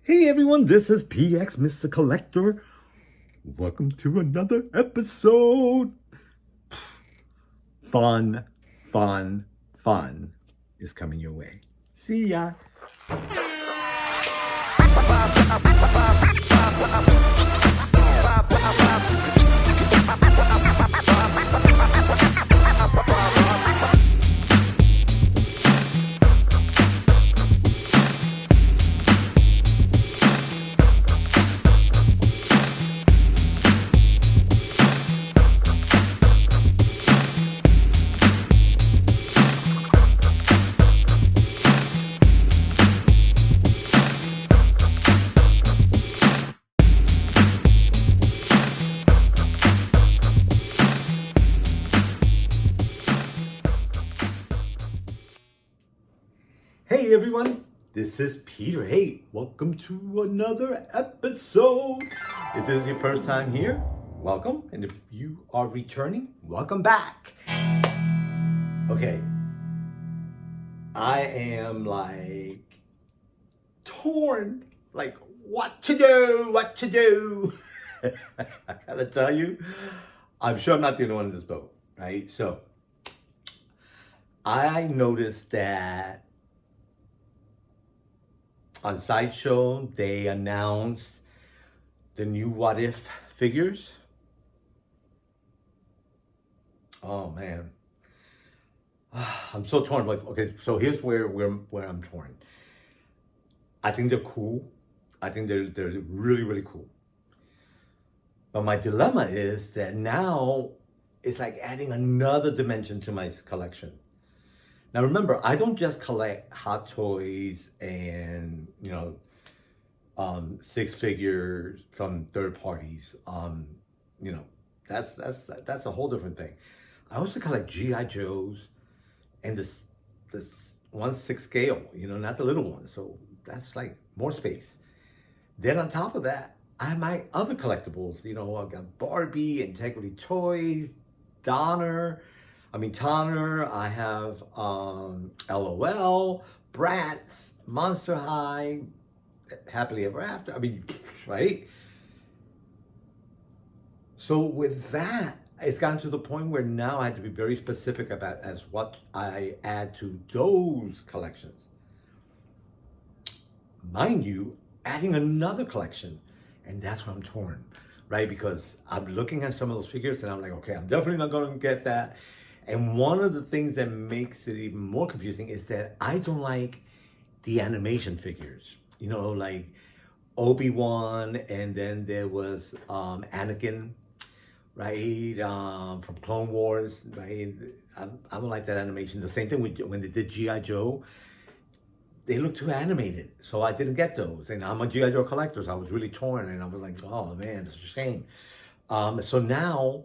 Hey everyone, this is PX Mr. Collector. Welcome to another episode. Fun is coming your way. See ya. Hey everyone, this is Peter. Hey, welcome to another episode. If this is your first time here, welcome. And if you are returning, welcome back. Okay, I am like torn, like what to do. I gotta tell you, I'm sure I'm not the only one in this boat, right? So I noticed that on Sideshow, they announced the new What If figures. Oh man, I'm so torn. Like, okay, so here's where I'm torn. I think they're cool. I think they're really cool. But my dilemma is that now it's like adding another dimension to my collection. Now remember, I don't just collect hot toys and six figures from third parties. That's a whole different thing. I also collect GI Joes and this 1/6 scale. Not the little one. So that's like more space. Then on top of that, I have my other collectibles. I've got Barbie, Integrity Toys, Donner. Tanner, I have LOL, Bratz, Monster High, Happily Ever After. Right? So with that, it's gotten to the point where now I have to be very specific about as what I add to those collections. Mind you, adding another collection, and that's where I'm torn, right? Because I'm looking at some of those figures and I'm like, okay, I'm definitely not going to get that. And one of the things that makes it even more confusing is that I don't like the animation figures. Like Obi-Wan, and then there was Anakin, right? From Clone Wars, right? I don't like that animation. The same thing when they did G.I. Joe. They look too animated, so I didn't get those. And I'm a G.I. Joe collector, so I was really torn, and I was like, oh man, it's a shame. So now,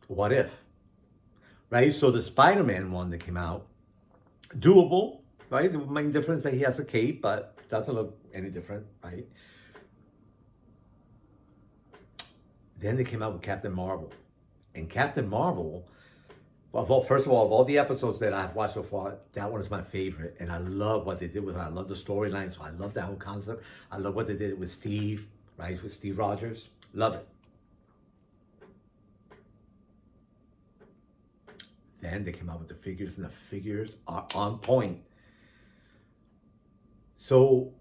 what if? Right, so the Spider-Man one that came out, doable, right? The main difference is that he has a cape, but doesn't look any different, right? Then they came out with Captain Marvel. And Captain Marvel, first of all, of all the episodes that I've watched so far, that one is my favorite. And I love what they did with her. I love the storyline, so I love that whole concept. I love what they did with Steve, right? With Steve Rogers. Love it. Then they came out with the figures, and the figures are on point. So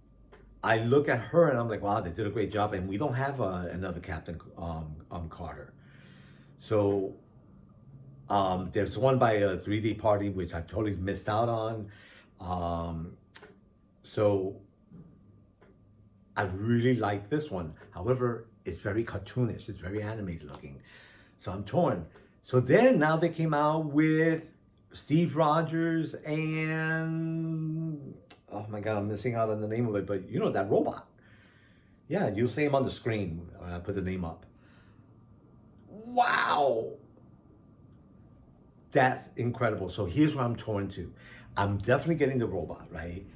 I look at her and I'm like, wow, they did a great job. And we don't have another Captain Carter. So there's one by a 3D party, which I totally missed out on. So I really like this one. However, it's very cartoonish. It's very animated looking. So I'm torn. So then now they came out with Steve Rogers and, oh my God, I'm missing out on the name of it, but that robot. Yeah, you'll see him on the screen when I put the name up. Wow. That's incredible. So here's where I'm torn to. I'm definitely getting the robot, right?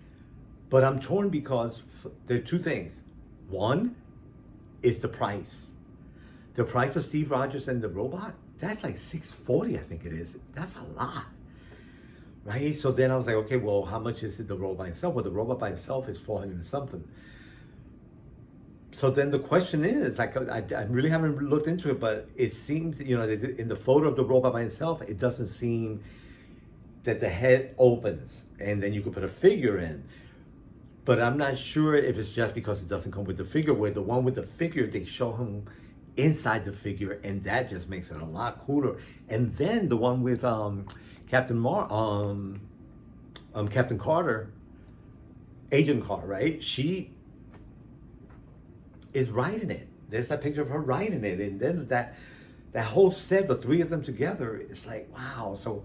But I'm torn because there are two things. One is the price. The price of Steve Rogers and the robot, that's like $640, I think it is. That's a lot. right? So then I was like, okay, well, how much is it the robot by itself? Well, the robot by itself is 400 and something. So then the question is, like, I really haven't looked into it, but it seems, in the photo of the robot by itself, it doesn't seem that the head opens and then you could put a figure in. But I'm not sure if it's just because it doesn't come with the figure, where the one with the figure, they show him inside the figure, and that just makes it a lot cooler. And then the one with Captain Carter, Agent Carter, right? She is riding it. There's that picture of her riding it, and then that whole set, the three of them together, it's like, wow. So,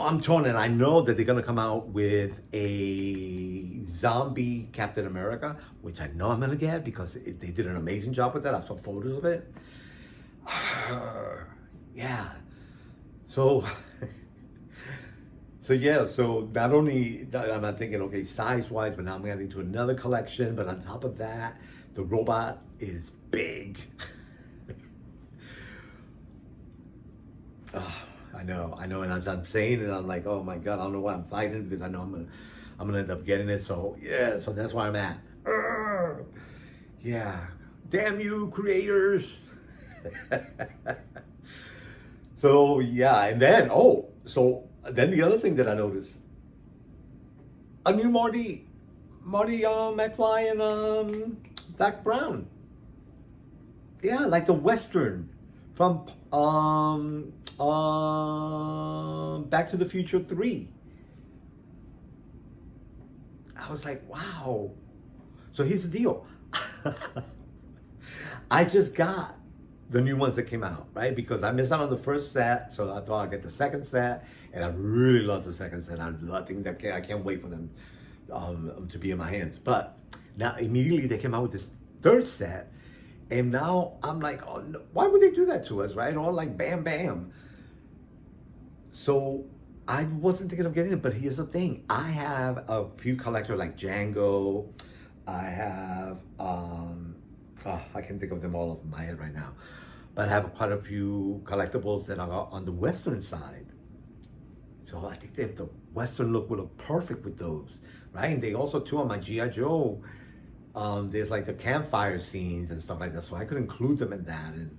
I'm torn, and I know that they're gonna come out with a zombie Captain America, which I know I'm gonna get because they did an amazing job with that. I saw photos of it. Yeah. So, so not only I'm not thinking, okay, size-wise, but now I'm getting to another collection. But on top of that, the robot is big. I know, and as I'm saying it, I'm like, oh my God, I don't know why I'm fighting, because I know I'm gonna end up getting it. So yeah, so that's where I'm at. Yeah, damn you, creators. So yeah, and then then the other thing that I noticed, a new Marty McFly and Doc Brown. Yeah, like the Western from Back to the Future 3. I was like, wow. So here's the deal. I just got the new ones that came out, right? Because I missed out on the first set, so I thought I'd get the second set, and I really love the second set. I think that I can't wait for them to be in my hands. But now immediately they came out with this third set, and now I'm like, oh no, why would they do that to us, right? All like bam, bam. So I wasn't thinking of getting it, but here's the thing. I have a few collectors like Django. I have, I can't think of them all off my head right now, but I have quite a few collectibles that are on the Western side. So I think that the Western look will look perfect with those, right? And they also, too, on my G.I. Joe, there's like the campfire scenes and stuff like that. So I could include them in that. And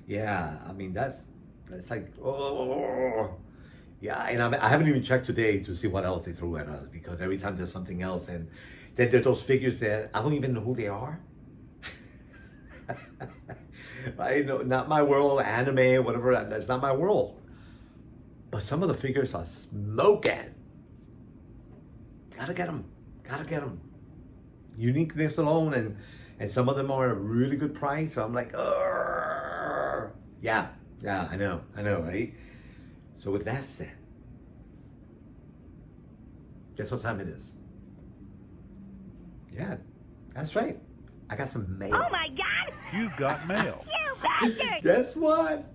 yeah, I mean, that's like, oh. Yeah, and I haven't even checked today to see what else they threw at us, because every time there's something else, and then there are those figures that I don't even know who they are. Right? No, not my world, anime, whatever, that's not my world. But some of the figures are smoking. Gotta get them. Uniqueness alone, and some of them are a really good price, so I'm like, yeah, I know, right? So with that said, guess what time it is? Yeah, that's right. I got some mail. Oh my God! You've got mail. You bastard! Guess what?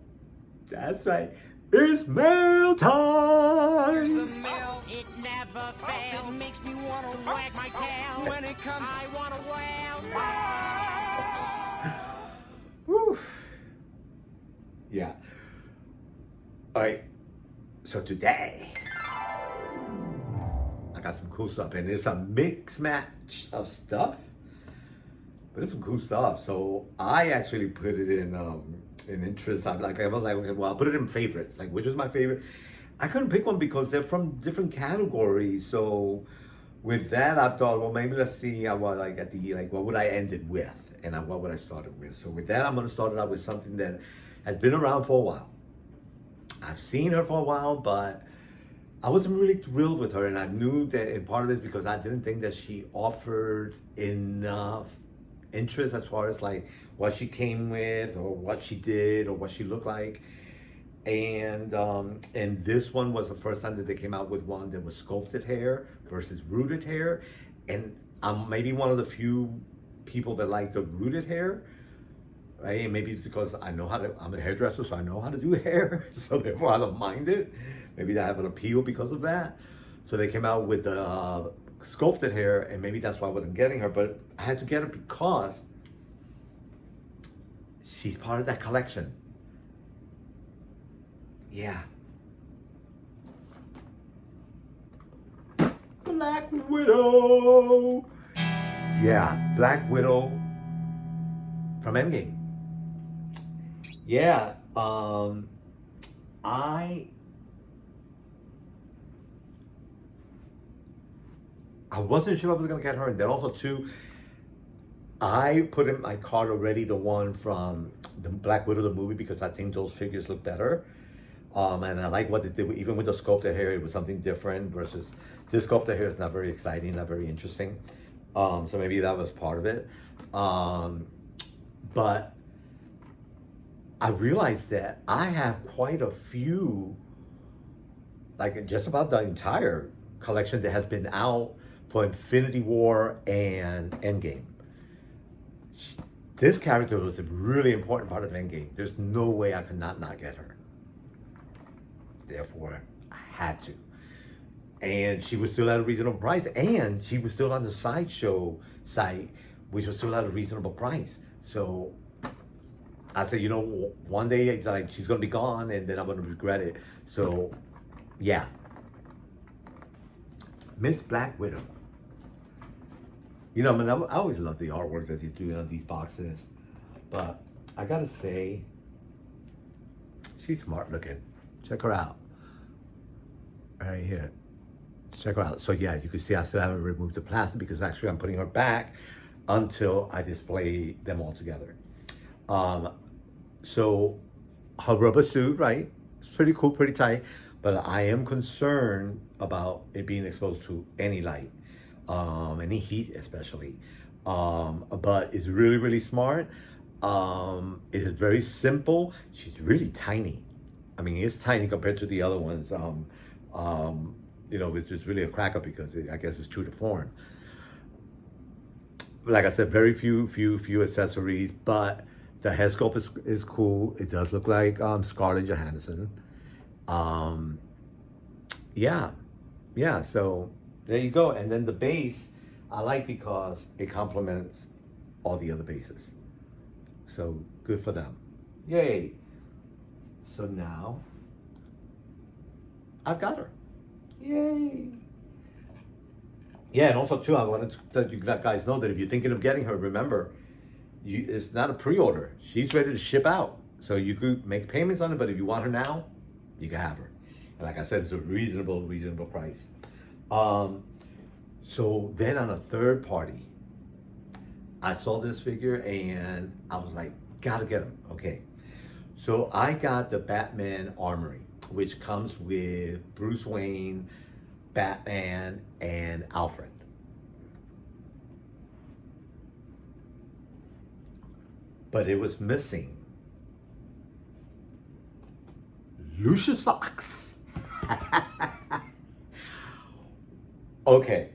That's right. It's mail time! The mail, it never fails. It makes me want to wag my tail. When it comes, I want to wail. Woo. Yeah. All right. So today, I got some cool stuff, and it's a mix match of stuff, but it's some cool stuff. So I actually put it in interest. I was like, okay, well, I'll put it in favorites. Like, which is my favorite? I couldn't pick one because they're from different categories. So with that, I thought, well, maybe let's see what would I end it with, and what would I start it with. So with that, I'm gonna start it out with something that has been around for a while. I've seen her for a while, but I wasn't really thrilled with her, and I knew that in part of it is because I didn't think that she offered enough interest as far as like what she came with, or what she did, or what she looked like. And this one was the first time that they came out with one that was sculpted hair versus rooted hair, and I'm maybe one of the few people that like the rooted hair. Right? And maybe it's because I'm a hairdresser, so I know how to do hair, so therefore I don't mind it. Maybe I have an appeal because of that. So they came out with the sculpted hair, and maybe that's why I wasn't getting her, but I had to get her because she's part of that collection. yeah. Black Widow. Yeah, Black Widow from Endgame. Yeah, I wasn't sure I was gonna get her, and then also too, I put in my card already the one from the Black Widow the movie because I think those figures look better. And I like what they did, even with the sculpted hair, it was something different versus this sculpted hair is not very exciting, not very interesting. So maybe that was part of it. But I realized that I have quite a few, like just about the entire collection that has been out for Infinity War and Endgame. This character was a really important part of Endgame. There's no way I could not get her. Therefore, I had to. And she was still at a reasonable price. And she was still on the Sideshow site, which was still at a reasonable price. So I said, you know, one day it's like she's going to be gone and then I'm going to regret it. So, yeah. Miss Black Widow. You know, I mean, I always love the artwork that you do on these boxes. But I got to say, she's smart looking. Check her out. Right here. Check her out. So yeah, you can see I still haven't removed the plastic because actually I'm putting her back until I display them all together. So her rubber suit, right? It's pretty cool, pretty tight, but I am concerned about it being exposed to any light, any heat especially. But it's really, really smart. It is very simple. She's really tiny. I mean, it's tiny compared to the other ones. You know, it's just really a cracker because I guess it's true to form. Like I said, very few accessories, but the head sculpt is cool. It does look like Scarlett Johansson. Yeah. So there you go. And then the base, I like because it complements all the other bases. So good for them. Yay. So now I've got her. Yay. Yeah, and also too, I wanted to let you guys know that if you're thinking of getting her, remember, it's not a pre-order. She's ready to ship out. So you could make payments on it, but if you want her now, you can have her. And like I said, it's a reasonable price. So then on a third party, I saw this figure and I was like, gotta get him. Okay. So I got the Batman Armory, which comes with Bruce Wayne, Batman, and Alfred. But it was missing Lucious Fox. Okay.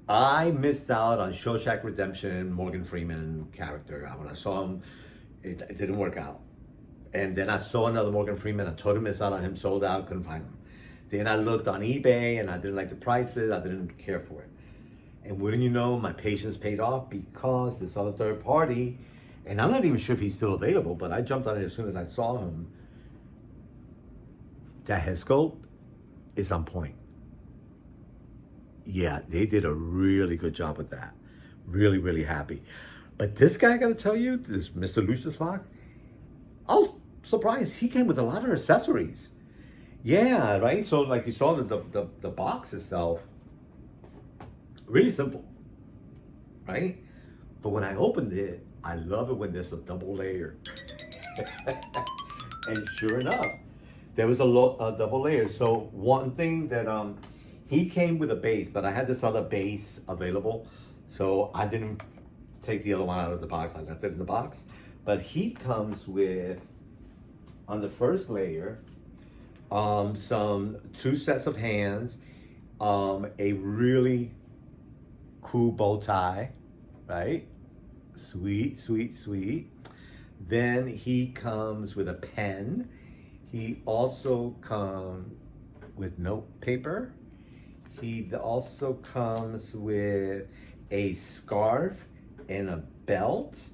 I missed out on Shawshank Redemption, Morgan Freeman character. When I saw him, it didn't work out. And then I saw another Morgan Freeman. I totally missed out on him, sold out, couldn't find him. Then I looked on eBay and I didn't like the prices. I didn't care for it. And wouldn't you know, my patience paid off because this other third party, and I'm not even sure if he's still available, but I jumped on it as soon as I saw him. That head sculpt is on point. Yeah, they did a really good job with that. Really, really happy. But this guy, I gotta tell you, this Mr. Lucious Fox, I was surprised. He came with a lot of accessories. Yeah, right? So like you saw the box itself, really simple, right? But when I opened it, I love it when there's a double layer. And sure enough, there was a double layer. So one thing that, he came with a base, but I had this other base available. So I didn't take the other one out of the box. I left it in the box. But he comes with, on the first layer, two sets of hands, a really cool bow tie, right? Sweet, sweet, sweet. Then he comes with a pen. He also comes with note paper. He also comes with a scarf and a belt.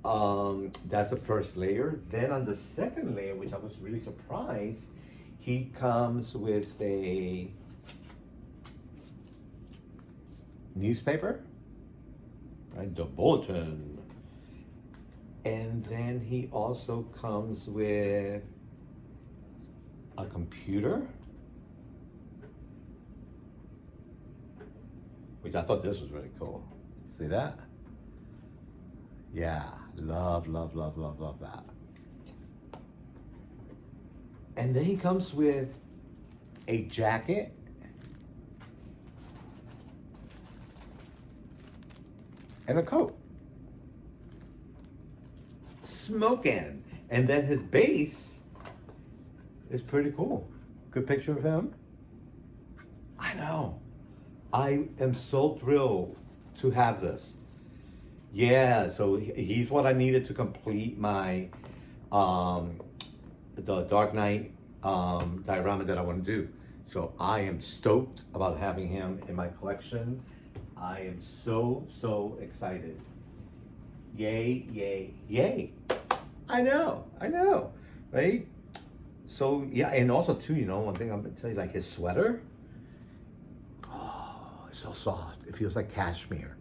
That's the first layer. Then on the second layer, which I was really surprised, he comes with a newspaper, right? The bulletin. And then he also comes with a computer, which I thought this was really cool. See that? Yeah, love that. And then he comes with a jacket, and a coat. Smoking. And then his base is pretty cool. Good picture of him. I know. I am so thrilled to have this. Yeah, so he's what I needed to complete my the Dark Knight diorama that I want to do. So I am stoked about having him in my collection. I am so excited. Yay, yay, yay. I know, right? So yeah, and also too, you know, one thing I'm gonna tell you, like his sweater, oh, it's so soft. It feels like cashmere.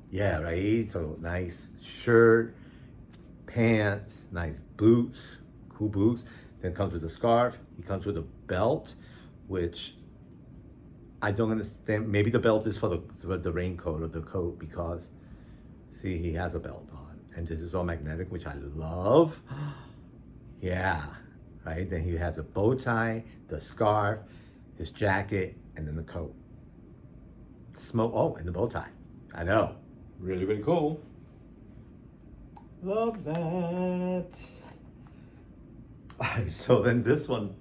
Yeah, right? So nice shirt, pants, nice boots, cool boots. Then comes with a scarf. He comes with a belt, which I don't understand. Maybe the belt is for the raincoat or the coat, because see, he has a belt on, and this is all magnetic, which I love. Yeah, right? Then he has a bow tie, the scarf, his jacket, and then the coat. Oh, and the bow tie. I know. Really cool. Love that. So then this one,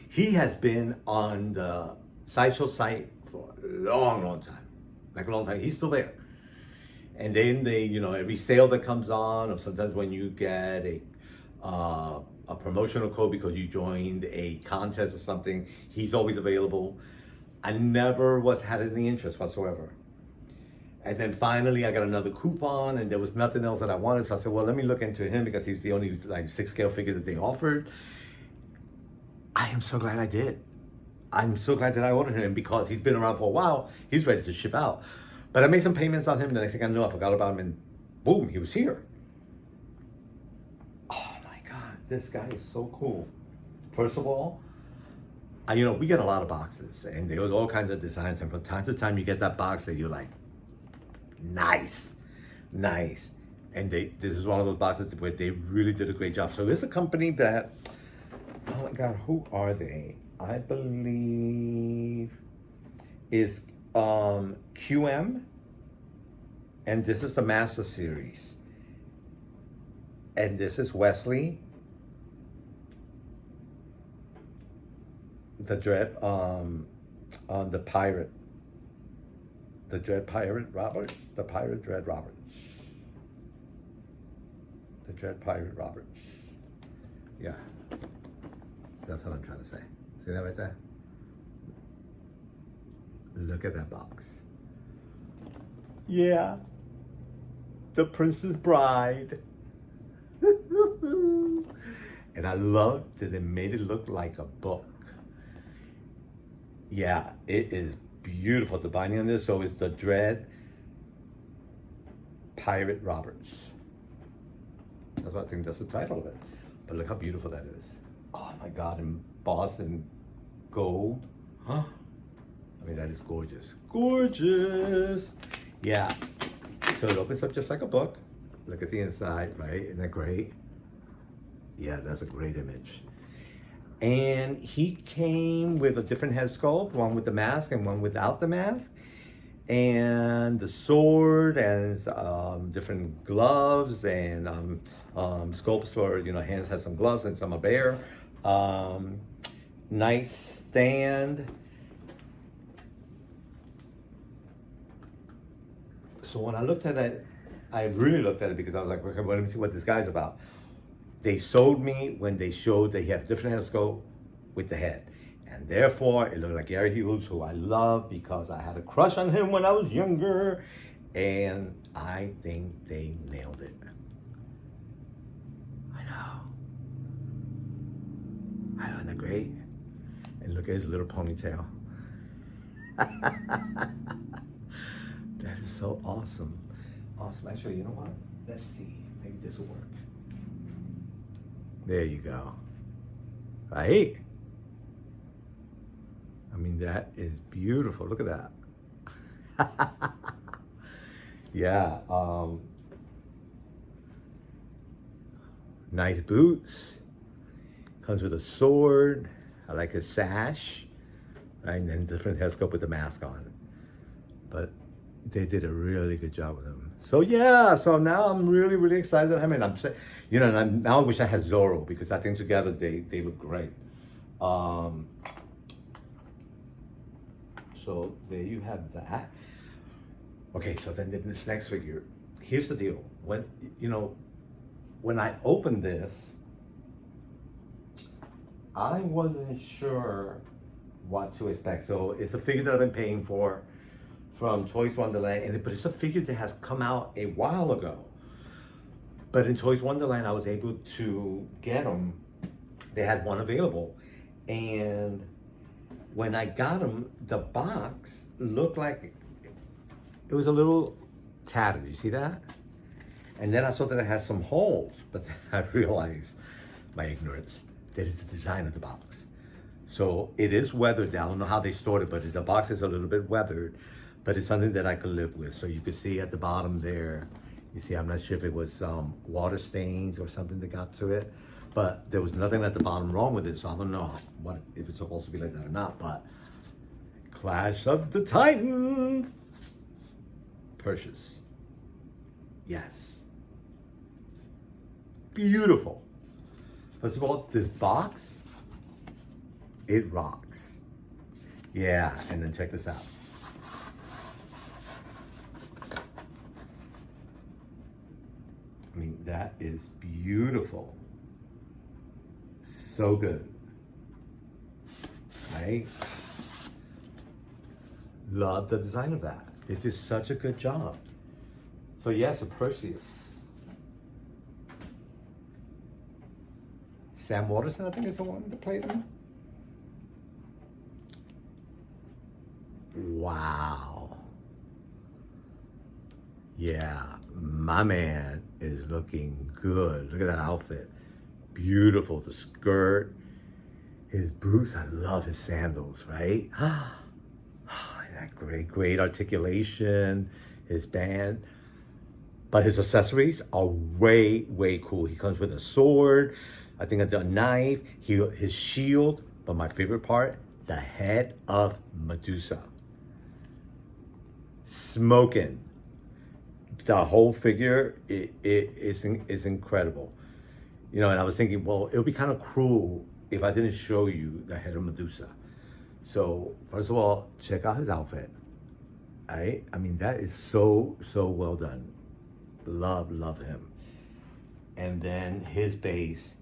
he has been on the Sideshow site for a long time. Like a long time. He's still there. And then they, you know, every sale that comes on, or sometimes when you get a promotional code because you joined a contest or something, he's always available. I never had any interest whatsoever. And then finally I got another coupon, and there was nothing else that I wanted. So I said, well, let me look into him, because he's the only like 6-scale figure that they offered. I am so glad I did. I'm so glad that I ordered him, because he's been around for a while. He's ready to ship out. But I made some payments on him. The next thing I know, I forgot about him, and boom, he was here. Oh my God, this guy is so cool. First of all, you know, we get a lot of boxes, and there's all kinds of designs, and from time to time you get that box that you're like, nice. And this is one of those boxes where they really did a great job. So it's a company that, oh my God, who are they? I believe is QM, and this is the Master Series, and this is Wesley, the Dread, the Pirate, the Dread Pirate Roberts, the Pirate Dread Roberts, the Dread Pirate Roberts. Yeah, that's what I'm trying to say. See that right there? Look at that box. Yeah, the Princess Bride. And I love that they made it look like a book. Yeah, it is beautiful, the binding on this. So it's the Dread Pirate Roberts. That's what I think that's the title of it. But look how beautiful that is. Oh my God, embossed in gold. Huh? I mean, that is gorgeous. Gorgeous. Yeah. So it opens up just like a book. Look at the inside, right? Isn't that great? Yeah, that's a great image. And he came with a different head sculpt, one with the mask and one without the mask. And the sword and different gloves and sculpts for, you know, hands has some gloves and some are bare. Nice stand. So when I looked at it, I really looked at it because I was like, okay, well, let me see what this guy's about. They sold me when they showed that he had a different head sculpt with the head. And therefore, it looked like Gary Hughes, who I love because I had a crush on him when I was younger. And I think they nailed it. I know. Isn't that great? And look at his little ponytail. That is so awesome. Awesome. Actually, you know what? Let's see. Maybe this will work. There you go. Right? I mean, that is beautiful. Look at that. Yeah. Nice boots. Comes with a sword. I like his sash. Right? And then different head sculpt with the mask on. But they did a really good job with him. So yeah, so now I'm really, really excited. I mean, now I wish I had Zorro, because I think together they look great. So there you have that. Okay, so then this next figure, here's the deal. When I opened this, I wasn't sure what to expect. So it's a figure that I've been paying for from Toys Wonderland, but it's a figure that has come out a while ago. But in Toys Wonderland, I was able to get them. They had one available. And when I got them, the box looked like it was a little tattered. You see that? And then I saw that it has some holes, but then I realized, my ignorance, that it's the design of the box. So it is weathered. I don't know how they stored it, but the box is a little bit weathered, but it's something that I could live with. So you can see at the bottom there, you see, I'm not sure if it was water stains or something that got to it, but there was nothing at the bottom wrong with it. So I don't know if it's supposed to be like that or not, but Clash of the Titans. Purchase. Yes. Beautiful. First of all, this box, it rocks. Yeah, and then check this out. I mean, that is beautiful. So good. Right? Love the design of that. They did such a good job. So yes, a Perseus. Sam Waterston, I think, is the one that played him. Wow. Yeah, my man is looking good. Look at that outfit. Beautiful. The skirt, his boots. I love his sandals, right? That great articulation, his band. But his accessories are way cool. He comes with a sword, I think a knife, his shield, but my favorite part, the head of Medusa. Smoking. The whole figure is incredible. You know, and I was thinking, well, it would be kind of cruel if I didn't show you the head of Medusa. So, first of all, check out his outfit. Right? I mean, that is so well done. Love him. And then his base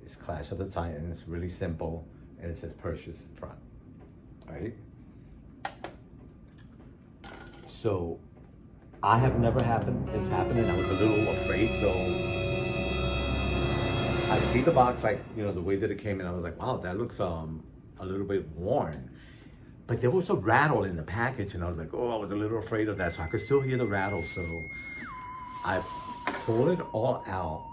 is Clash of the Titans. Really simple. And it says Purchase in front. Right? So, I have never this happened, and I was a little afraid, so I see the box, like, you know, the way that it came in, I was like, wow, that looks a little bit worn. But there was a rattle in the package, and I was like, oh, I was a little afraid of that, so I could still hear the rattle, so I pulled it all out,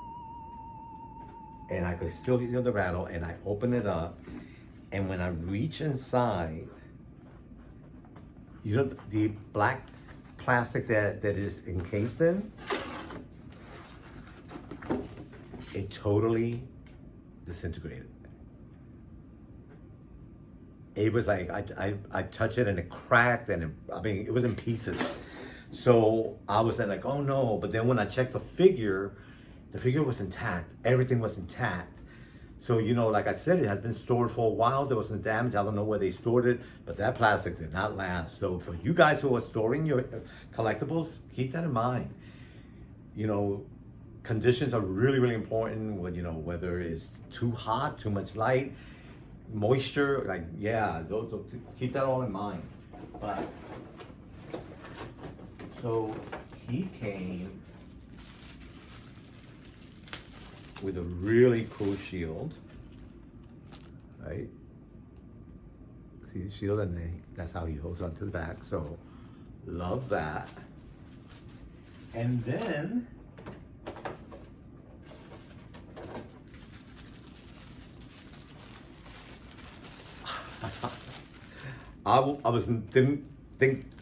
and I could still hear the rattle, and I opened it up, and when I reach inside, you know, the black plastic that is encased in, it totally disintegrated. It was like, I touched it and it cracked, and it was in pieces. So I was like, oh no. But then when I checked the figure was intact. Everything was intact. So, you know, like I said, it has been stored for a while. There wasn't damage. I don't know where they stored it, but that plastic did not last. So for you guys who are storing your collectibles, keep that in mind. You know, conditions are really important. When, you know, whether it's too hot, too much light, moisture, like, yeah, keep that all in mind. But So he came with a really cool shield, right? See the shield, and then that's how he holds onto the back. So love that. And then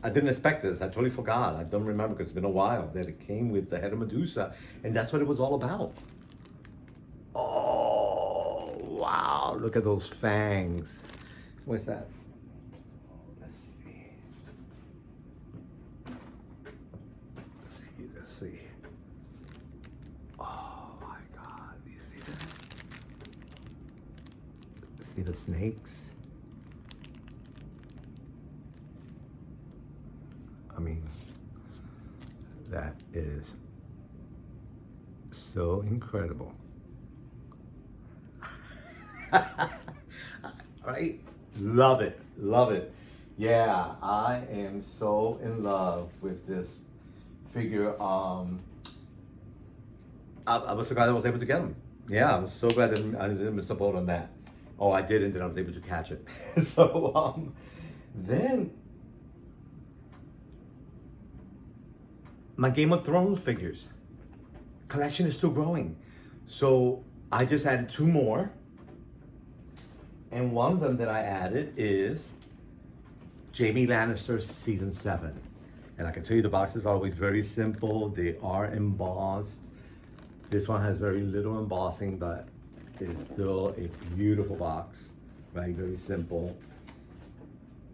I didn't expect this. I totally forgot. I don't remember because it's been a while that it came with the head of Medusa, and that's what it was all about. Oh wow! Look at those fangs. What's that? Let's see. Let's see. Oh my God! Do you see that? See the snakes? I mean, that is so incredible. Right? Love it. Love it. Yeah, I am so in love with this figure. I was so glad I was able to get him. Yeah, I was so glad that I didn't miss a boat on that. Oh, I didn't, and I was able to catch it. So, then my Game of Thrones figures collection is still growing. So I just added 2 more. And one of them that I added is Jaime Lannister Season 7. And I can tell you the box is always very simple. They are embossed. This one has very little embossing, but it is still a beautiful box, right? Very simple.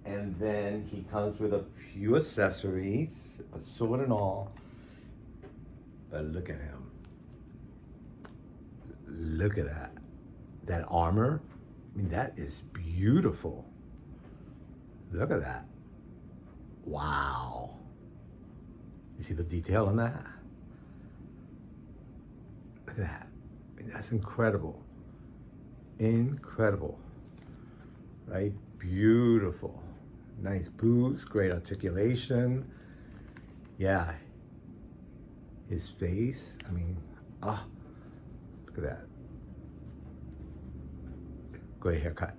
And then he comes with a few accessories, a sword and all. But look at him. Look at that. That armor. I mean, that is beautiful. Look at that. Wow. You see the detail on that? Look at that. I mean, that's incredible. Incredible. Right? Beautiful. Nice boots, great articulation. Yeah. His face, I mean, look at that. Great haircut.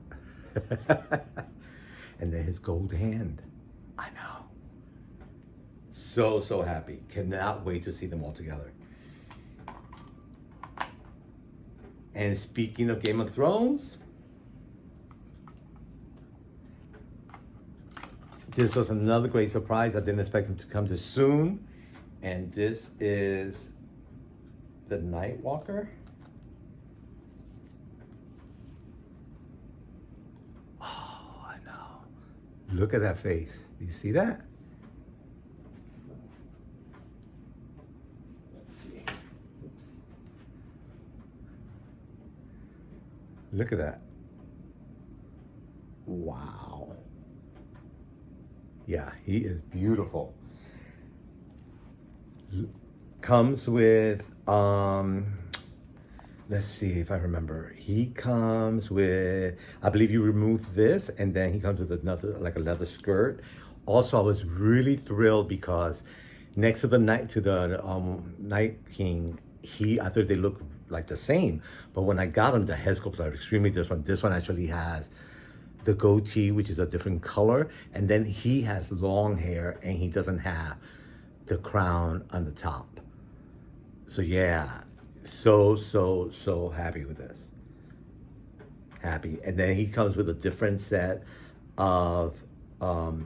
And then his gold hand. I know. So happy. Cannot wait to see them all together. And speaking of Game of Thrones, this was another great surprise. I didn't expect them to come this soon. And this is the Night Walker. Oh, I know. Look at that face. Do you see that? Let's see. Oops. Look at that. Wow. Yeah, he is beautiful. Comes with, let's see if I remember. He comes with, I believe you remove this, and then he comes with another, like a leather skirt. Also, I was really thrilled because next to the Night King, I thought they look like the same. But when I got him, the head sculpts are extremely different. This one actually has the goatee, which is a different color. And then he has long hair, and he doesn't have the crown on the top. So yeah, so happy with this. Happy. And then he comes with a different set of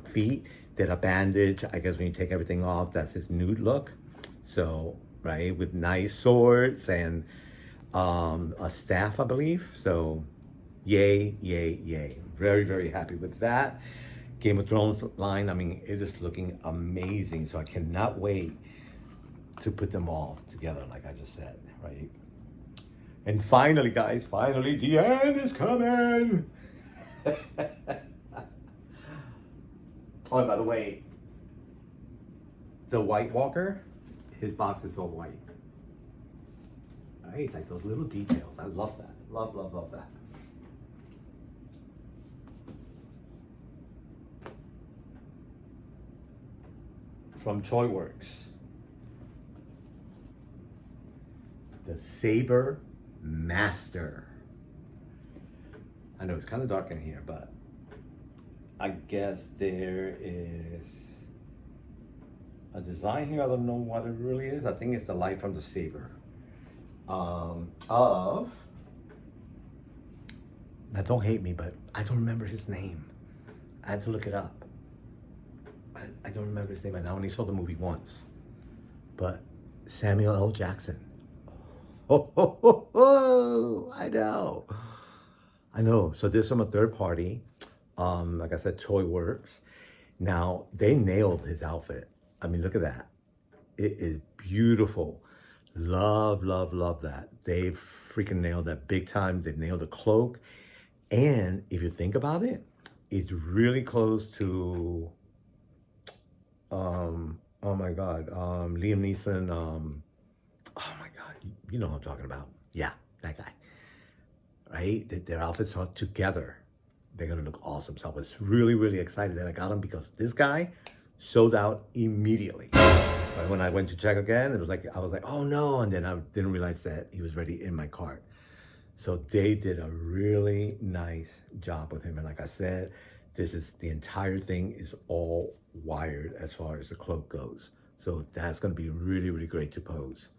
feet that are bandaged. I guess when you take everything off, that's his nude look. So, right, with nice swords and a staff, I believe. So, yay. Very happy with that. Game of Thrones line, I mean, it is looking amazing. So I cannot wait to put them all together, like I just said, right? And finally, guys, the end is coming. Oh, and by the way, the White Walker, his box is all white. Right? It's like those little details. I love that. Love that. from Toyworks. The Saber Master. I know it's kind of dark in here, but I guess there is a design here. I don't know what it really is. I think it's the light from the saber. Now don't hate me, but I don't remember his name. I had to look it up. I don't remember his name, and I only saw the movie once. But Samuel L. Jackson. Oh, I know. So this from a third party. Like I said, Toyworks. Now, they nailed his outfit. I mean, look at that. It is beautiful. Love that. They freaking nailed that big time. They nailed the cloak. And if you think about it, it's really close to, oh my God, Liam Neeson, oh my God, you know what I'm talking about. Yeah, that guy, right? Their outfits are together. They're gonna look awesome. So I was really excited that I got them because this guy sold out immediately. But when I went to check again, I was like, oh no, and then I didn't realize that he was already in my cart. So they did a really nice job with him. And like I said, the entire thing is all wired as far as the cloak goes. So that's gonna be really great to pose.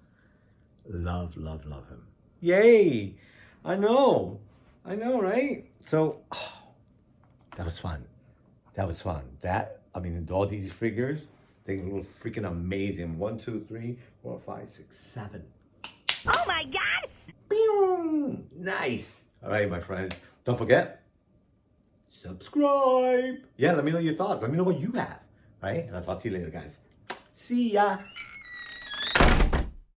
Love him. Yay! I know, right? So, that was fun. I mean, all these figures, they were freaking amazing. 1, 2, 3, 4, 5, 6, 7. Oh my God! Boom! Nice. All right, my friends. Don't forget, subscribe. Yeah, let me know your thoughts. Let me know what you have. All right? And I'll talk to you later, guys. See ya.